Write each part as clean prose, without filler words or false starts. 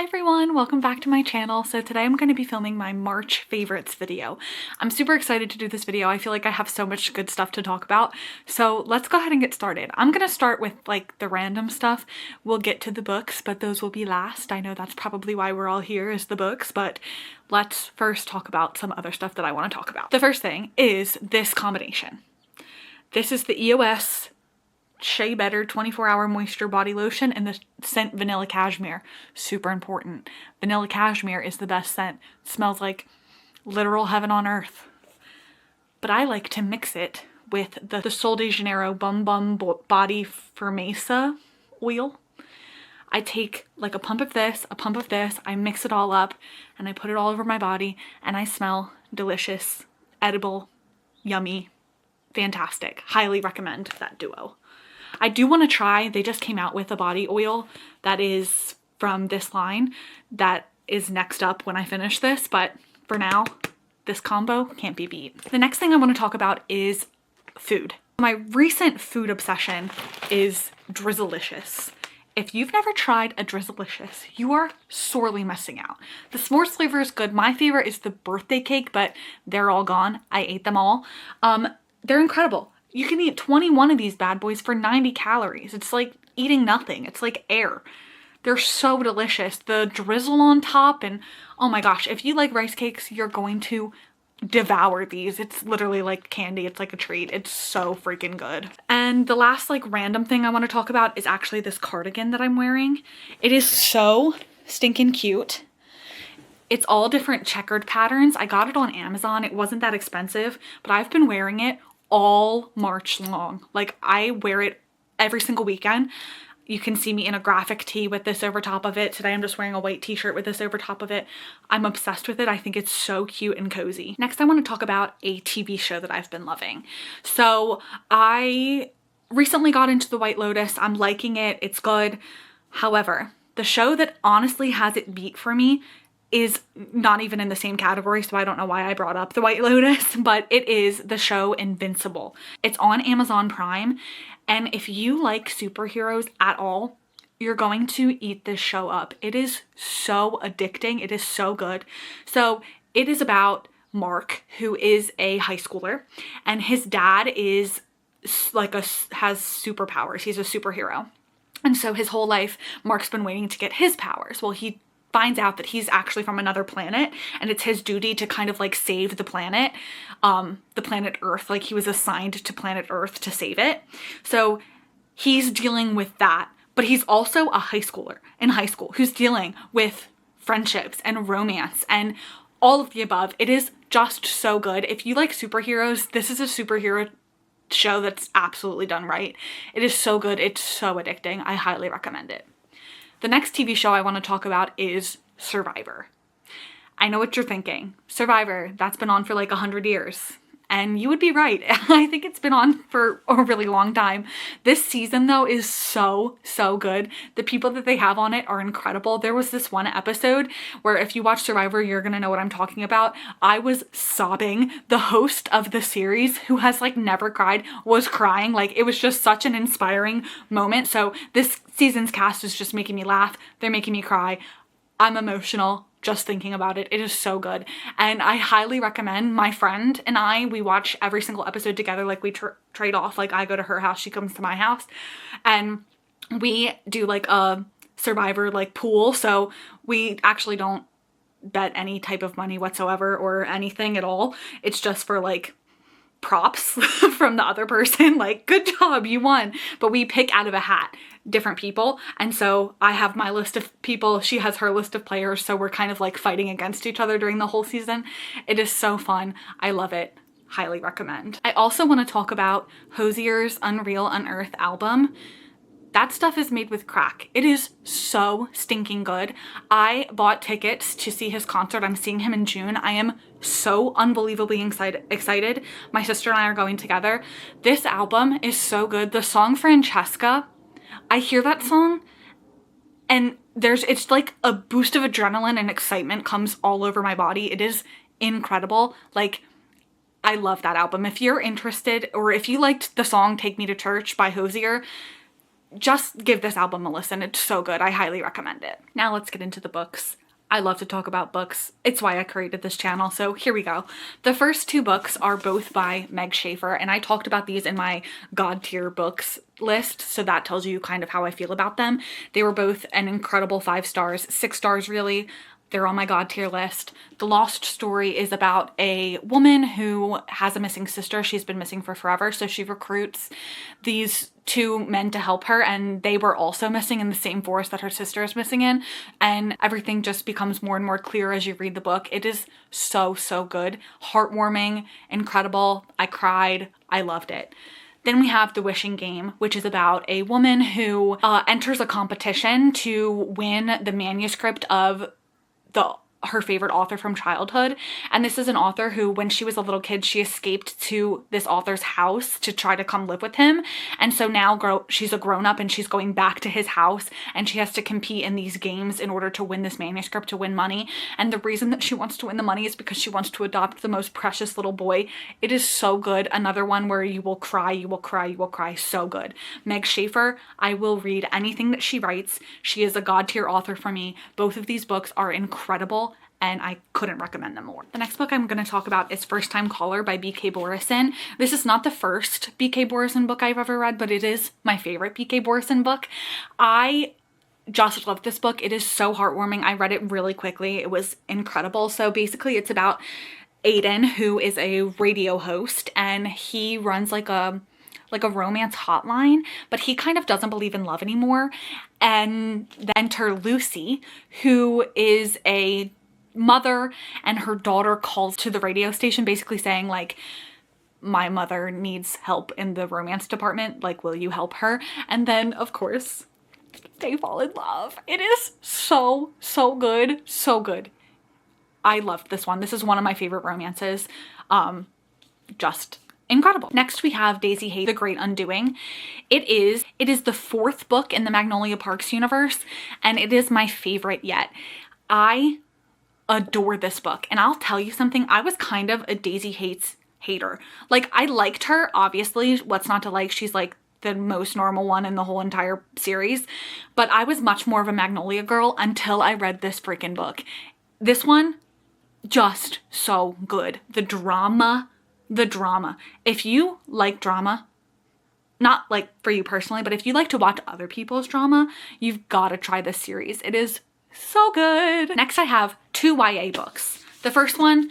Hi everyone, welcome back to my channel. So today I'm going to be filming my March favorites video. I'm super excited to do this video. I feel like I have so much good stuff to talk about. So let's go ahead and get started. I'm going to start with like the random stuff. We'll get to the books, but those will be last. I know that's probably why we're all here is the books, but let's first talk about some other stuff that I want to talk about. The first thing is this combination. This is the EOS Shea Better 24-hour moisture body lotion in the scent Vanilla Cashmere. Super important. Vanilla Cashmere is the best scent. It smells like literal heaven on earth. But I like to mix it with the Sol de Janeiro Bum Bum Body Firmeza oil. I take like a pump of this, I mix it all up, and I put it all over my body, and I smell delicious, edible, yummy, fantastic. Highly recommend that duo. I do want to try, they just came out with a body oil that is from this line that is next up when I finish this, but for now, this combo can't be beat. The next thing I want to talk about is food. My recent food obsession is Drizzilicious. If you've never tried a Drizzilicious, you are sorely missing out. The s'mores flavor is good. My favorite is the birthday cake, but they're all gone. I ate them all. They're incredible. You can eat 21 of these bad boys for 90 calories. It's like eating nothing. It's like air. They're so delicious. The drizzle on top, and oh my gosh, if you like rice cakes, you're going to devour these. It's literally like candy. It's like a treat. It's so freaking good. And the last like random thing I want to talk about is actually this cardigan that I'm wearing. It is so stinking cute. It's all different checkered patterns. I got it on Amazon. It wasn't that expensive, but I've been wearing it all March long. Like I wear it every single weekend. You can see me in a graphic tee with this over top of it. Today I'm just wearing a white t-shirt with this over top of it. I'm obsessed with it. I think it's so cute and cozy. Next I want to talk about a TV show that I've been loving. So I recently got into The White Lotus. I'm liking it. It's good. However, the show that honestly has it beat for me is not even in the same category, so I don't know why I brought up The White Lotus, but it is the show Invincible. It's on Amazon Prime, and if you like superheroes at all, you're going to eat this show up. It is so addicting. It is so good. So it is about Mark, who is a high schooler, and his dad is like has superpowers. He's a superhero. And so his whole life, Mark's been waiting to get his powers. Well, he finds out that he's actually from another planet, and it's his duty to kind of like save the planet Earth. Like he was assigned to planet Earth to save it. So he's dealing with that, but he's also a high schooler in high school who's dealing with friendships and romance and all of the above. It is just so good. If you like superheroes, this is a superhero show that's absolutely done right. It is so good. It's so addicting. I highly recommend it. The next TV show I want to talk about is Survivor. I know what you're thinking. Survivor, that's been on for like 100 years. And you would be right. I think it's been on for a really long time. This season though is so good. The people that they have on it are incredible. There was this one episode where if you watch Survivor, you're gonna know what I'm talking about. I was sobbing. The host of the series, who has like never cried, was crying. Like it was just such an inspiring moment. So this season's cast is just making me laugh. They're making me cry. I'm emotional just thinking about it. It is so good. And I highly recommend. My friend and I, we watch every single episode together. Like we trade off. Like I go to her house, she comes to my house. And we do like a Survivor like pool. So we actually don't bet any type of money whatsoever or anything at all. It's just for like props from the other person, like good job, you won. But we pick out of a hat different people, and so I have my list of people, she has her list of players, so we're kind of like fighting against each other during the whole season. It is so fun. I love it. Highly recommend. I also want to talk about Hozier's Unreal Unearth album. That stuff is made with crack. It is so stinking good. I bought tickets to see his concert. I'm seeing him in June. I am so unbelievably excited. My sister and I are going together. This album is so good. The song Francesca, I hear that song and it's like a boost of adrenaline and excitement comes all over my body. It is incredible. Like I love that album. If you're interested, or if you liked the song Take Me to Church by Hozier, just give this album a listen. It's so good. I highly recommend it. Now let's get into the books. I love to talk about books. It's why I created this channel, so here we go. The first two books are both by Meg Shaffer, and I talked about these in my God tier books list, so that tells you kind of how I feel about them. They were both an incredible 5 stars, 6 stars really. They're on my God tier list. The Lost story is about a woman who has a missing sister. She's been missing for forever, so she recruits these 2 men to help her, and they were also missing in the same forest that her sister is missing in, and everything just becomes more and more clear as you read the book. It is so, so good. Heartwarming, incredible. I cried. I loved it. Then we have The Wishing Game, which is about a woman who enters a competition to win the manuscript of her favorite author from childhood. And this is an author who, when she was a little kid, she escaped to this author's house to try to come live with him. And so now she's a grown-up and she's going back to his house, and she has to compete in these games in order to win this manuscript, to win money. And the reason that she wants to win the money is because she wants to adopt the most precious little boy. It is so good. Another one where you will cry, you will cry, you will cry. So good. Meg Shaffer, I will read anything that she writes. She is a God tier author for me. Both of these books are incredible, and I couldn't recommend them more. The next book I'm going to talk about is First Time Caller by B.K. Borison. This is not the first B.K. Borison book I've ever read, but it is my favorite B.K. Borison book. I just love this book. It is so heartwarming. I read it really quickly. It was incredible. So basically it's about Aiden, who is a radio host, and he runs like a romance hotline, but he kind of doesn't believe in love anymore. And then enter Lucy, who is a mother, and her daughter calls to the radio station basically saying like, my mother needs help in the romance department, like, will you help her? And then of course they fall in love. It is so, so good. So good. I loved this one. This is one of my favorite romances. Just incredible. Next we have Daisy Haites, The Great Undoing. It is the 4th book in the Magnolia Parks universe, and it is my favorite yet. I adore this book, and I'll tell you something, I was kind of a Daisy Haites hater. Like, I liked her, obviously, what's not to like? She's like the most normal one in the whole entire series, but I was much more of a Magnolia girl until I read this freaking book. This one, just so good. The drama. If you like drama, not like for you personally, but if you like to watch other people's drama, you've got to try this series. It is so good. Next I have 2 YA books. The first one,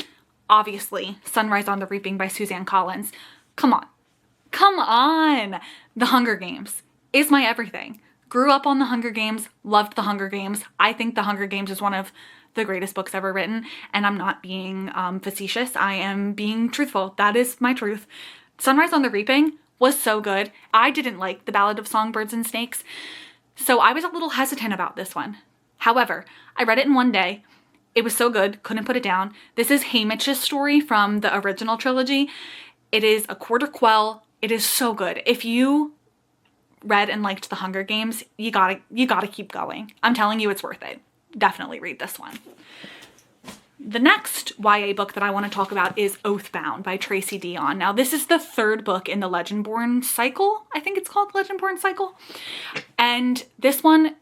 obviously, Sunrise on the Reaping by Suzanne Collins. Come on. The Hunger Games is my everything. Grew up on The Hunger Games, loved The Hunger Games. I think The Hunger Games is one of the greatest books ever written, and I'm not being facetious. I am being truthful. That is my truth. Sunrise on the Reaping was so good. I didn't like The Ballad of Songbirds and Snakes, so I was a little hesitant about this one. However, I read it in one day. It was so good, couldn't put it down. This is Haymitch's story from the original trilogy. It is a quarter quell. It is so good. If you read and liked The Hunger Games, you gotta keep going. I'm telling you, it's worth it. Definitely read this one. The next YA book that I want to talk about is Oathbound by Tracy Deonn. Now, this is the 3rd book in the Legendborn cycle. I think it's called Legendborn cycle. And this one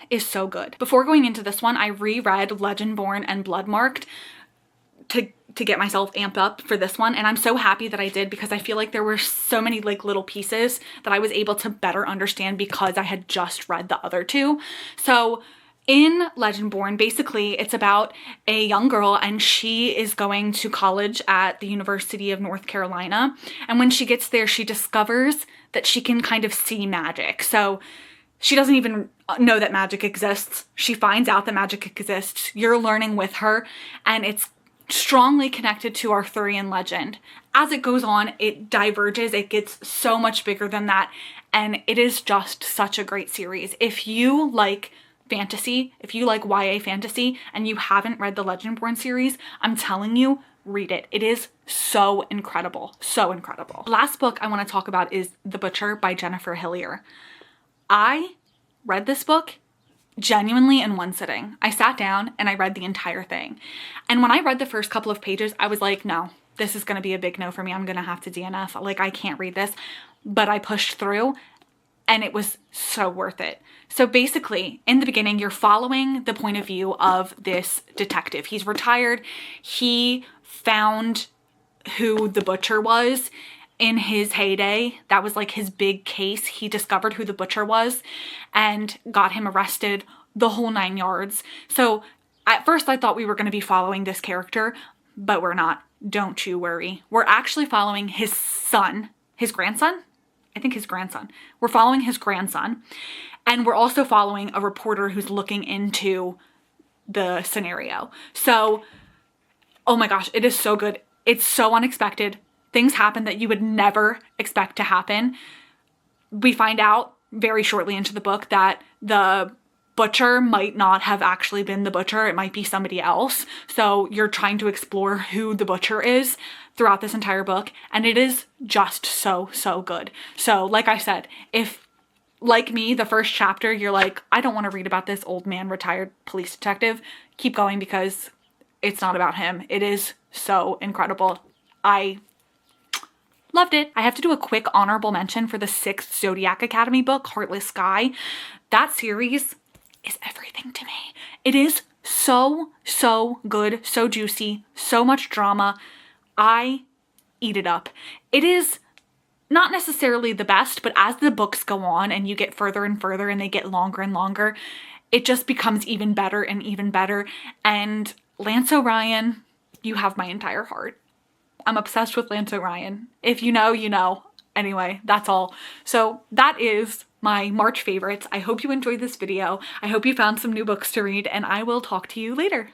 is so good. Before going into this one, I reread Legendborn and Bloodmarked to get myself amped up for this one, and I'm so happy that I did, because I feel like there were so many like little pieces that I was able to better understand because I had just read the other 2. So in Legendborn, basically it's about a young girl, and she is going to college at the University of North Carolina, and when she gets there she discovers that she can kind of see magic. So she doesn't even know that magic exists. She finds out that magic exists. You're learning with her, and it's strongly connected to Arthurian legend. As it goes on, it diverges. It gets so much bigger than that, and it is just such a great series. If you like fantasy, if you like YA fantasy, and you haven't read the Legendborn series, I'm telling you, read it. It is so incredible. So incredible. The last book I want to talk about is The Butcher by Jennifer Hillier. I read this book genuinely in one sitting. I sat down and I read the entire thing. And when I read the first couple of pages, I was like, no, this is going to be a big no for me. I'm going to have to DNF. Like, I can't read this. But I pushed through. and it was so worth it. So basically, in the beginning, you're following the point of view of this detective. He's retired. He found who the butcher was in his heyday. That was like his big case. He discovered who the butcher was and got him arrested, the whole 9 yards. So at first I thought we were going to be following this character, but we're not. Don't you worry. We're actually following his son, his grandson. I think his grandson. We're following his grandson. And we're also following a reporter who's looking into the scenario. So, oh my gosh, it is so good. It's so unexpected. Things happen that you would never expect to happen. We find out very shortly into the book that the butcher might not have actually been the butcher. It might be somebody else. So you're trying to explore who the butcher is throughout this entire book. And it is just so, so good. So like I said, if like me, the first chapter, you're like, I don't want to read about this old man, retired police detective, keep going because it's not about him. It is so incredible. I loved it. I have to do a quick honorable mention for the 6th Zodiac Academy book, Heartless Sky. That series is everything to me. It is so, so good, so juicy, so much drama. I eat it up. It is not necessarily the best, but as the books go on and you get further and further and they get longer and longer, it just becomes even better and even better. And Lance O'Ryan, you have my entire heart. I'm obsessed with Lance O'Ryan. If you know, you know. Anyway, that's all. So that is my March favorites. I hope you enjoyed this video. I hope you found some new books to read, and I will talk to you later.